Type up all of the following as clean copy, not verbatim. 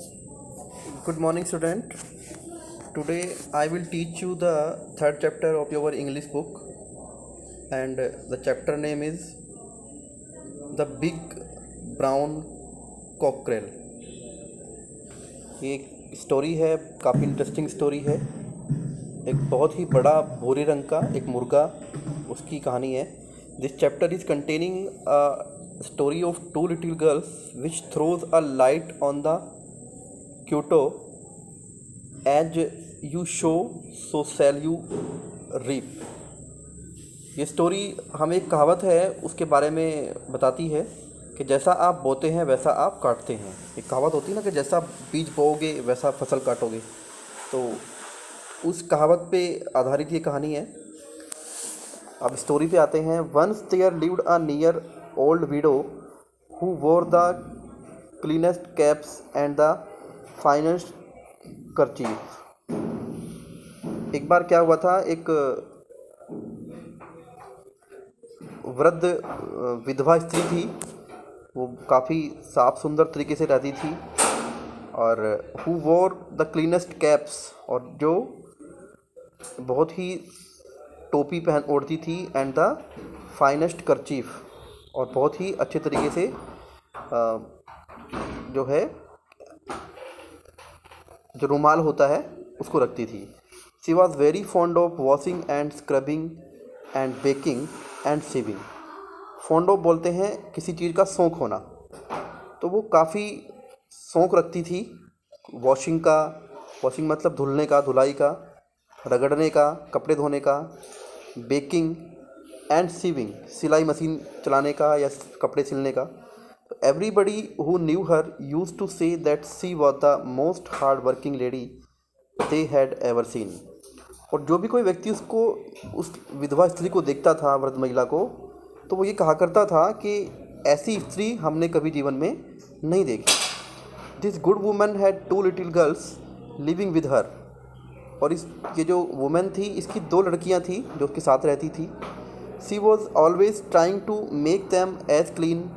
Good morning, student. Today I will teach you the third chapter of your English book, and the chapter name is The Big Brown Cockerel. ये एक story है, काफ़ी interesting story है। एक बहुत ही बड़ा भूरे रंग का एक मुर्गा, उसकी कहानी है। This chapter is containing a story of two little girls which throws a light on the quote as you sow so shall you reap. ये स्टोरी हमें एक कहावत है उसके बारे में बताती है कि जैसा आप बोते हैं वैसा आप काटते हैं। एक कहावत होती है ना कि जैसा बीज बोओगे वैसा फसल काटोगे, तो उस कहावत पे आधारित ये कहानी है। अब स्टोरी पे आते हैं। Once there lived a near old widow who wore the cleanest caps and the finest kerchief. एक बार क्या हुआ था, एक वृद्ध विधवा स्त्री थी। वो काफ़ी साफ सुंदर तरीके से रहती थी, और who wore the cleanest caps, और जो बहुत ही टोपी पहन ओढ़ती थी, एंड द फाइनेस्ट कर्चीफ, और बहुत ही अच्छे तरीके से जो है जो रुमाल होता है उसको रखती थी। She was very fond of washing and scrubbing and baking and sewing. Fond of बोलते हैं किसी चीज़ का शौक़ होना, तो वो काफ़ी शौक़ रखती थी वॉशिंग का। वॉशिंग मतलब धुलने का, धुलाई का, रगड़ने का, कपड़े धोने का, बेकिंग एंड सीविंग, सिलाई मशीन चलाने का या कपड़े सिलने का। Everybody who knew her used to say that she was the most hard working lady they had ever seen. और जो भी कोई व्यक्ति उसको, उस विधवा स्त्री को देखता था, वृद्ध महिला को, तो वो ये कहा करता था कि ऐसी स्त्री हमने कभी जीवन में नहीं देखी। This good woman had two little girls living with her. और ये जो वुमेन थी, इसकी दो लड़कियां थी जो उसके साथ रहती थी। She was always trying to make them as clean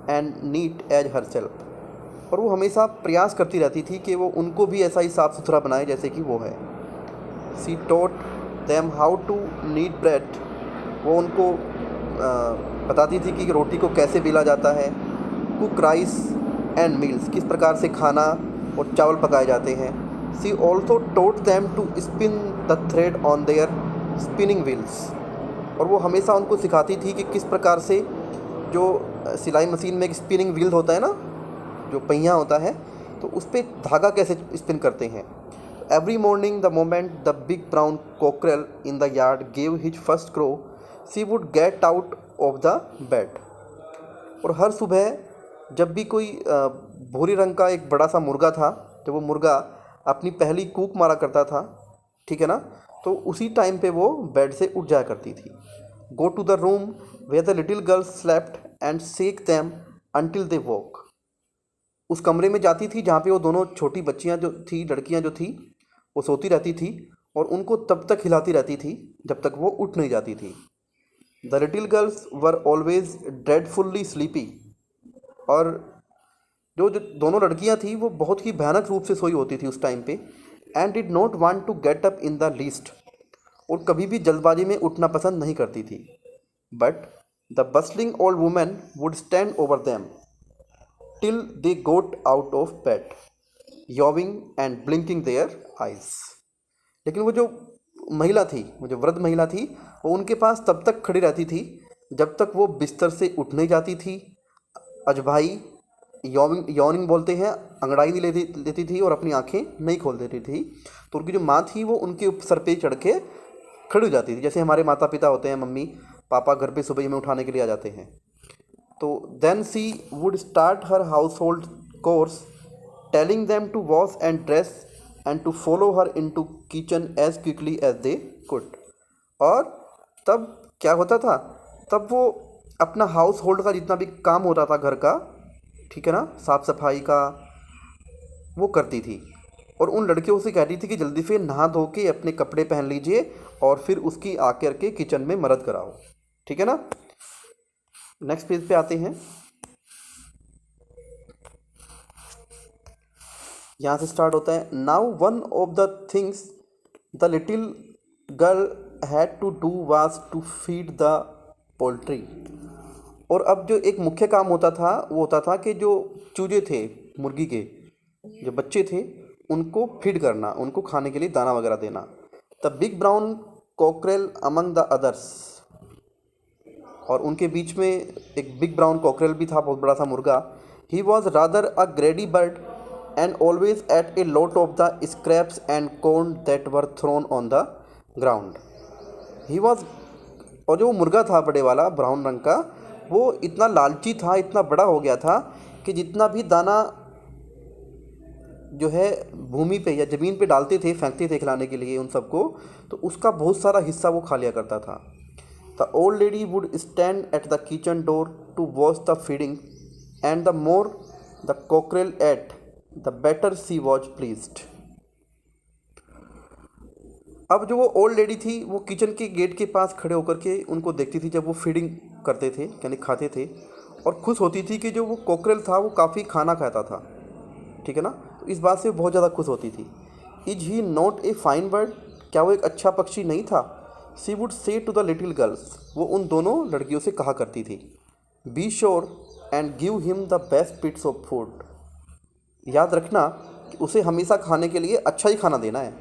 and neat as herself. और वो हमेशा प्रयास करती रहती थी कि वो उनको भी ऐसा ही साफ़ सुथरा बनाए जैसे कि वो है। She taught them how to knead bread. वो उनको बताती थी कि रोटी को कैसे बेला जाता है। कुक राइस एंड मील्स, किस प्रकार से खाना और चावल पकाए जाते हैं। She also taught them to spin the thread on their spinning wheels. और वो हमेशा उनको सिखाती थी कि किस प्रकार से जो सिलाई मशीन में एक स्पिनिंग व्हील होता है ना, जो पहिया होता है, तो उस पर धागा कैसे स्पिन करते हैं। Every morning the moment the big brown cockerel in the yard gave his first crow she would get out of the bed. और हर सुबह जब भी कोई भूरे रंग का एक बड़ा सा मुर्गा था, जब वो मुर्गा अपनी पहली कूक मारा करता था, ठीक है ना, तो उसी टाइम पे वो बेड से उठ जाया करती थी। Go to the room where the little girls slept and shake them until they woke. उस कमरे में जाती थी जहाँ पे वो दोनों छोटी बच्चियाँ जो थी, लड़कियाँ जो थी, वो सोती रहती थी, और उनको तब तक हिलाती रहती थी जब तक वो उठ नहीं जाती थी। The little girls were always dreadfully sleepy. और जो जो दोनों लड़कियाँ थी वो बहुत ही भयानक रूप से सोई होती थी उस टाइम पे, and did not want to get up in the least. और कभी भी जल्दबाजी में उठना पसंद नहीं करती थी। But the bustling old women would stand over them till they got out of bed yawning and blinking their eyes. लेकिन वो जो महिला थी, वो जो वृद्ध महिला थी, वो उनके पास तब तक खड़ी रहती थी जब तक वो बिस्तर से उठ नहीं जाती थी, अजभाई, यॉर्निंग बोलते हैं, अंगड़ाई नहीं लेती थी, और अपनी आंखें नहीं खोल देती थी। तो उनकी जो माँ थी वो उनके सर पे चढ़ के खड़ी हो जाती थी, जैसे हमारे माता पिता होते हैं, मम्मी पापा घर पे सुबह में उठाने के लिए आ जाते हैं। तो then she would start her household chores telling them to wash and dress and to follow her into kitchen as quickly as they could. और तब क्या होता था, तब वो अपना हाउस होल्ड का जितना भी काम होता था घर का, ठीक है ना, साफ़ सफाई का, वो करती थी। और उन लड़कियों से कहती थी कि जल्दी से नहा धो के अपने कपड़े पहन लीजिए और फिर उसकी आकर के किचन में मदद कराओ, ठीक है ना। नेक्स्ट पेज पे आते हैं। यहाँ से स्टार्ट होता है, now one of the things the little girl had to do was to feed the poultry. और अब जो एक मुख्य काम होता था वो होता था कि जो चूजे थे, मुर्गी के जो बच्चे थे, उनको फीड करना, उनको खाने के लिए दाना वगैरह देना। The big brown cockerel among the others, और उनके बीच में एक बिग ब्राउन कॉकरेल भी था, बहुत बड़ा सा मुर्गा। He was rather a greedy bird and always ate a lot of the scraps and corn that were thrown on the ground. He was, और जो मुर्गा था बड़े वाला ब्राउन रंग का, वो इतना लालची था, इतना बड़ा हो गया था कि जितना भी दाना जो है भूमि पे या ज़मीन पे डालते थे, फेंकते थे खिलाने के लिए उन सबको, तो उसका बहुत सारा हिस्सा वो खा लिया करता था। The old lady would stand at the kitchen door to watch the feeding and the more the cockerel ate the better she was pleased. अब जो वो ओल्ड लेडी थी वो किचन के गेट के पास खड़े होकर के उनको देखती थी जब वो फीडिंग करते थे, यानी खाते थे, और खुश होती थी कि जो वो कॉकरेल था वो काफ़ी खाना खाता था, ठीक है ना। तो इस बात से वो बहुत ज़्यादा खुश होती थी। Is he not a fine bird, क्या वो एक अच्छा पक्षी नहीं था। She would say to the little girls, वो उन दोनों लड़कियों से कहा करती थी। Be sure and give him the best bits of food, याद रखना कि उसे हमेशा खाने के लिए अच्छा ही खाना देना है।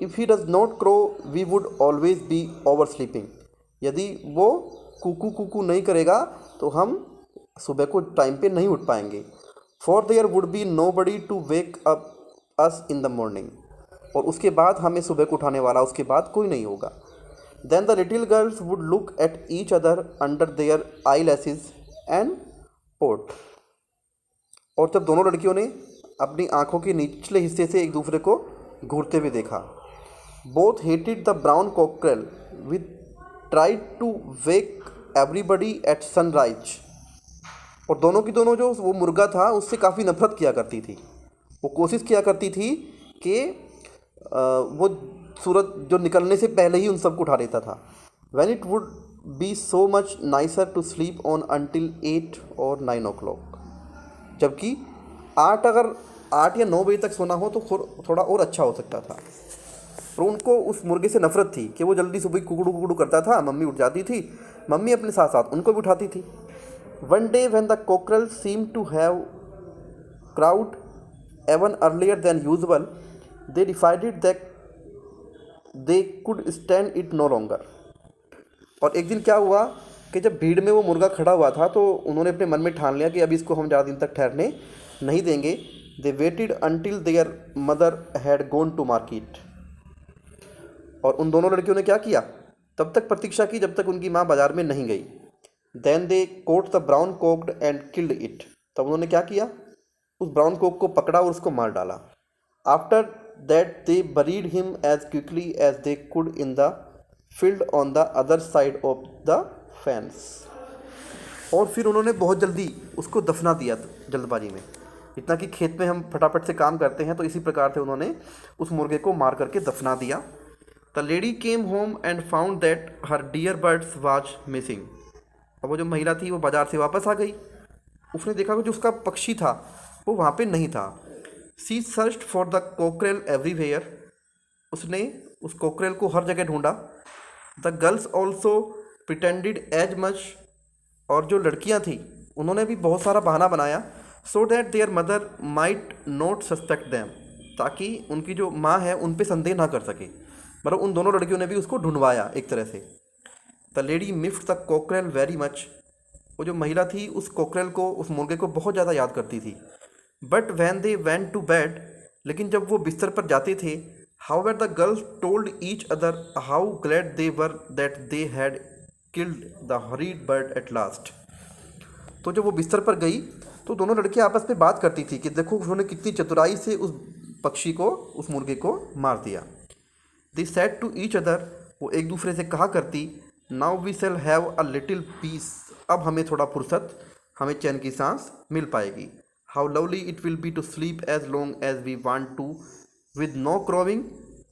If he does not crow we would always be oversleeping, यदि वो कुकू कुकू नहीं करेगा तो हम सुबह को टाइम पे नहीं उठ पाएंगे। For there would be nobody to wake up us in the morning, और उसके बाद हमें सुबह को उठाने वाला उसके बाद कोई नहीं होगा। Then the little girls would look at each other under their eyelashes and pout, और जब दोनों लड़कियों ने अपनी आंखों के निचले हिस्से से एक दूसरे को घूरते हुए देखा। Both hated the brown cockerel with tried to wake everybody at sunrise, और दोनों की दोनों जो वो मुर्गा था उससे काफ़ी नफरत किया करती थी। वो कोशिश किया करती थी कि वो सूरज जो निकलने से पहले ही उन सबको उठा लेता था। When it would be so much nicer to sleep on until 8 और 9 o'clock, जबकि 8 या 9 बजे तक सोना हो तो थोड़ा और अच्छा हो सकता था। और उनको उस मुर्गे से नफरत थी कि वो जल्दी सुबह कुकड़ू कुकड़ू करता था, मम्मी उठ जाती थी, मम्मी अपने साथ साथ उनको भी उठाती थी। One day when the cockerel seem to have crowed even earlier than usual, they decided that they could stand it no longer. और एक दिन क्या हुआ कि जब भीड़ में वो मुर्गा खड़ा हुआ था तो उन्होंने अपने मन में ठान लिया कि अब इसको हम ज़्यादा दिन तक ठहरने नहीं देंगे। They waited until their mother had gone to market, और उन दोनों लड़कियों ने क्या किया, तब तक प्रतीक्षा की जब तक उनकी माँ बाजार में नहीं गई। Then they caught the brown cock and killed it, तब उन्होंने क्या किया, उस ब्राउन कोक को पकड़ा और उसको मार डाला। After that they buried him as quickly as they could in the field on the other side of the fence, और फिर उन्होंने बहुत जल्दी उसको दफना दिया जल्दबाजी में। इतना कि खेत में हम फटाफट से काम करते हैं तो इसी प्रकार से उन्होंने उस मुर्गे को मार करके दफना दिया। The lady came home and found that her dear birds was missing, अब वो जो महिला थी वो बाज़ार से वापस आ गई। उसने देखा कि जो उसका पक्षी था वो वहाँ पे नहीं था। She searched for the cockerel everywhere, उसने उस कॉकरेल को हर जगह ढूंढा। The girls also pretended as much, और जो लड़कियाँ थी उन्होंने भी बहुत सारा बहाना बनाया। So that there mother might not suspect them, ताकि उनकी जो माँ है उन पे संदेह ना कर सके। मतलब उन दोनों लड़कियों ने भी उसको ढूंढवाया एक तरह से। The lady missed the cockerel very much, वो जो महिला थी उस कॉकरेल को, उस मुर्गे को बहुत ज़्यादा याद करती थी। But when they went to bed, लेकिन जब वो बिस्तर पर जाते थे, however the girls told each other how glad they were that they had killed the horrid bird at last. तो जब वो बिस्तर पर गई तो दोनों लड़कियां आपस में बात करती थी कि देखो उन्होंने कितनी चतुराई से उस पक्षी को, उस मुर्गे को मार दिया। They said to each other, वो एक दूसरे से कहा करती, now we shall have a little peace, अब हमें थोड़ा फुर्सत, हमें चैन की सांस मिल पाएगी। How lovely it will be to sleep as long as we want to, with no crowing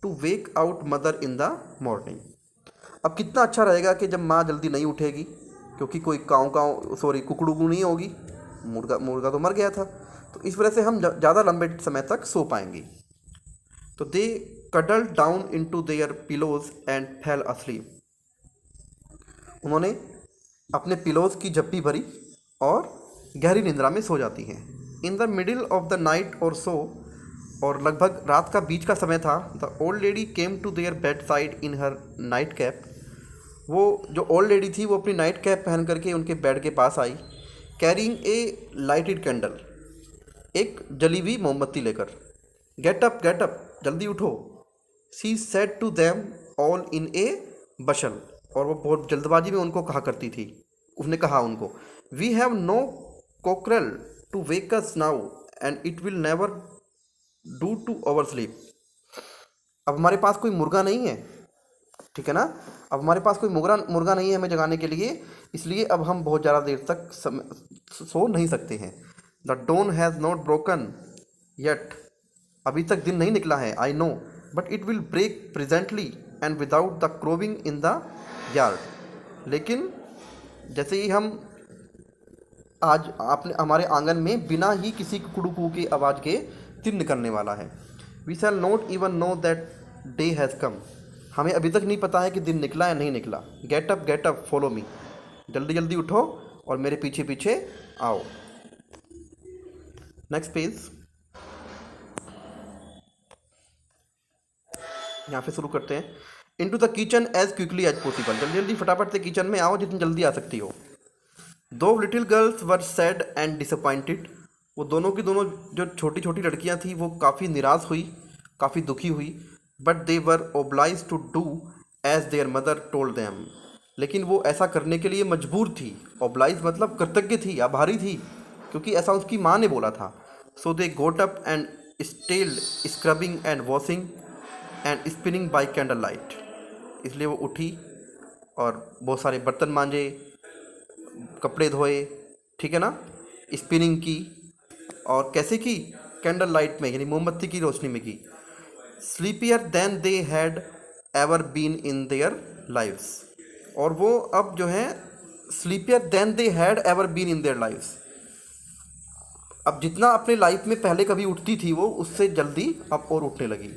to wake out mother in the morning. अब कितना अच्छा रहेगा कि जब माँ जल्दी नहीं उठेगी, क्योंकि कोई कुकड़ू नहीं होगी, मुर्गा तो मर गया था, तो इस वजह से हम ज़्यादा लंबे समय तक सो पाएंगे। तो they cuddle down into their pillows and fell asleep। उन्होंने अपने पिलोज की झप्पी भरी और गहरी निंद्रा में सो जाती हैं। इन the middle of the night और सो, और लगभग रात का बीच का समय था, the old lady came to their bedside in her nightcap. वो जो ओल्ड लेडी थी वो अपनी नाइट कैप पहन करके उनके बेड के पास आई, कैरिंग ए लाइटेड कैंडल, एक जली हुई मोमबत्ती लेकर। गेट अप, जल्दी उठो। She said to them all in a bustle, और वो बहुत जल्दबाजी में उनको कहा करती थी। उसने कहा उनको, we have no cockerel to wake us now and it will never do to oversleep. अब हमारे पास कोई मुर्गा नहीं है, ठीक है ना, अब हमारे पास कोई मुर्गा नहीं है हमें जगाने के लिए, इसलिए अब हम बहुत ज़्यादा देर तक सो नहीं सकते हैं। The dawn has not broken yet, अभी तक दिन नहीं निकला है, I know, but it will break presently and without the crowing in the yard. लेकिन जैसे ही हम आज आपने हमारे आंगन में बिना ही किसी कुड़ू की आवाज़ के दिन निकलने वाला है। We shall not even know that day has come, हमें अभी तक नहीं पता है कि दिन निकला या नहीं निकला। गेट अप, फॉलो मी, जल्दी जल्दी उठो और मेरे पीछे पीछे आओ। नेक्स्ट पेज, यहाँ पे शुरू करते हैं। Into the kitchen as quickly as possible, जल्दी जल्दी फटाफट से किचन में आओ जितनी जल्दी आ सकती हो। दो little girls were sad and disappointed, वो दोनों की दोनों जो छोटी छोटी लड़कियां थी वो काफ़ी निराश हुई, काफ़ी दुखी हुई। But they were obliged to do as their mother told them, लेकिन वो ऐसा करने के लिए मजबूर थी। ओब्लाइज मतलब कृतज्ञ थी, आभारी थी, क्योंकि ऐसा उसकी माँ ने बोला था। So they got up and started scrubbing and washing and spinning by candle light, इसलिए वो उठी और बहुत सारे बर्तन मांजे, कपड़े धोए, ठीक है ना, स्पिनिंग की, और कैसे की, कैंडल लाइट में, यानी मोमबत्ती की रोशनी में की। Sleepier than they had ever been in their lives, और वो अब जो है sleepier than they had ever been in their lives, अब जितना अपने लाइफ में पहले कभी उठती थी वो उससे जल्दी अब और उठने लगी।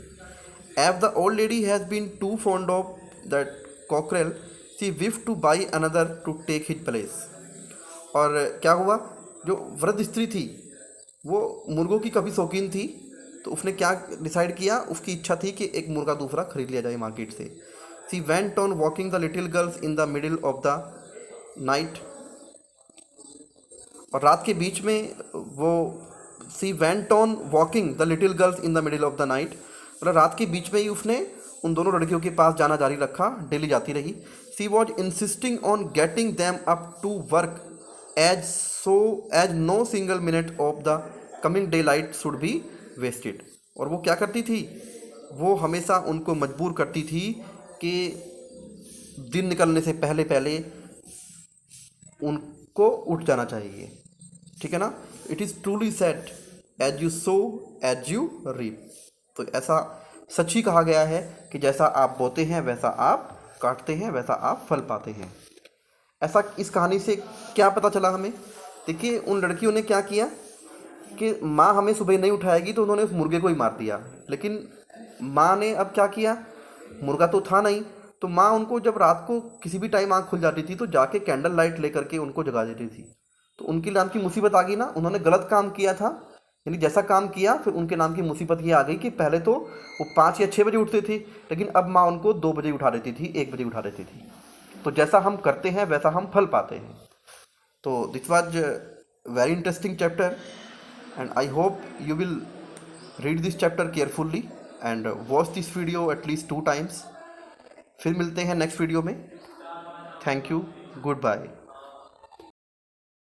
If the old lady has been too fond of that cockerel, she wish to buy another to take his place. और क्या हुआ, जो वृद्ध स्त्री थी वो मुर्गों की कभी शौकीन थी, तो उसने क्या डिसाइड किया, उसकी इच्छा थी कि एक मुर्गा दूसरा खरीद लिया जाए मार्केट से। She went on waking the little girls in the middle of the night, और रात के बीच में वो she went on waking the little girls in the middle of the night, मतलब रात के बीच में ही उसने उन दोनों लड़कियों के पास जाना जारी रखा, डेली जाती रही। She was insisting on getting them up to work as no single minute of the coming day light should be wasted. और वो क्या करती थी, वो हमेशा उनको मजबूर करती थी कि दिन निकलने से पहले पहले उनको उठ जाना चाहिए, ठीक है ना। It is truly said as you sow as you reap, तो ऐसा सच ही कहा गया है कि जैसा आप बोते हैं वैसा आप काटते हैं, वैसा आप फल पाते हैं। ऐसा इस कहानी से क्या पता चला हमें, देखिए उन लड़कियों ने क्या किया कि माँ हमें सुबह नहीं उठाएगी तो उन्होंने उस मुर्गे को ही मार दिया, लेकिन माँ ने अब क्या किया, मुर्गा तो था नहीं, तो माँ उनको जब रात को किसी भी टाइम आँख खुल जाती थी तो जाके कैंडल लाइट ले करके उनको जगा देती थी। तो उनके नाम की मुसीबत आ गई ना, उन्होंने गलत काम किया था, यानी जैसा काम किया फिर उनके नाम की मुसीबत ये आ गई कि पहले तो वो 5 या 6 बजे उठते थे, लेकिन अब माँ उनको 2 बजे उठा देती थी, 1 बजे उठा देती थी। तो जैसा हम करते हैं वैसा हम फल पाते हैं। तो this was very interesting chapter and I hope you will read this chapter carefully and watch this video at least 2 times। फिर मिलते हैं नेक्स्ट वीडियो में। Thank you, good bye.